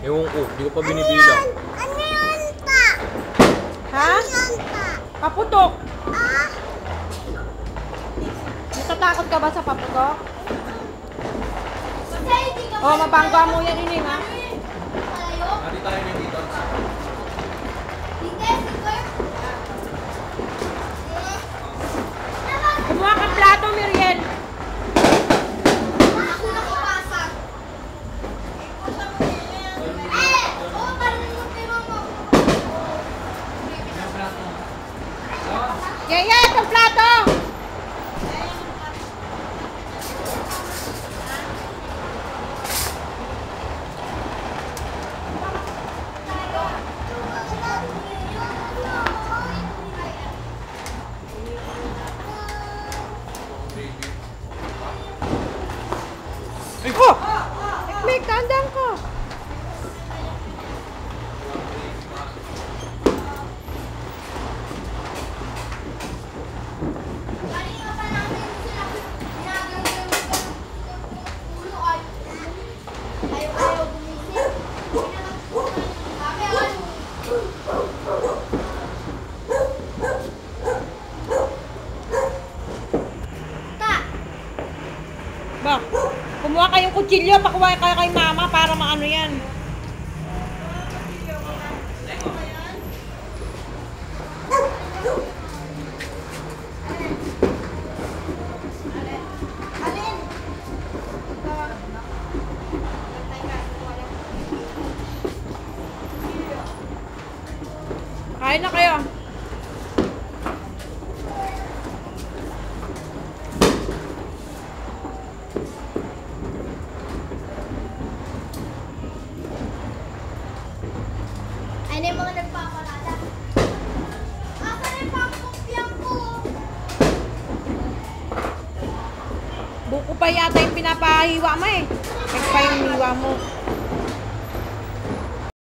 Ewan ko, hindi ko pa binibilang. Ano yun pa? Ha? Ano yun pa? Paputok. Ah? Natatakot ka ba sa paputok? Kasi hindi ka Oh, mabangga mo yan, Ining, ha? malayo. Hindi tayo na dito. Hindi, siguro. Kumuha kang plato, Miriel. Ako nakapasok. Oo, parang yung tiro mo. Yaya, itong plato. Oh! May kandang ko. Kanina pa namin sinabi, ginagawin ko ulo ay ayaw gumising. Sabi ano? Ta, Ba, kumuha kayong kutsilyo, pakuha kayo kay mama para maano yan. alin? Kain na kayo. Ano yung mga nagpapalala? Asan yung pangkopyang ko? Buko pa yata yung pinapahiwa mo eh. Ito pa yung hiwa mo.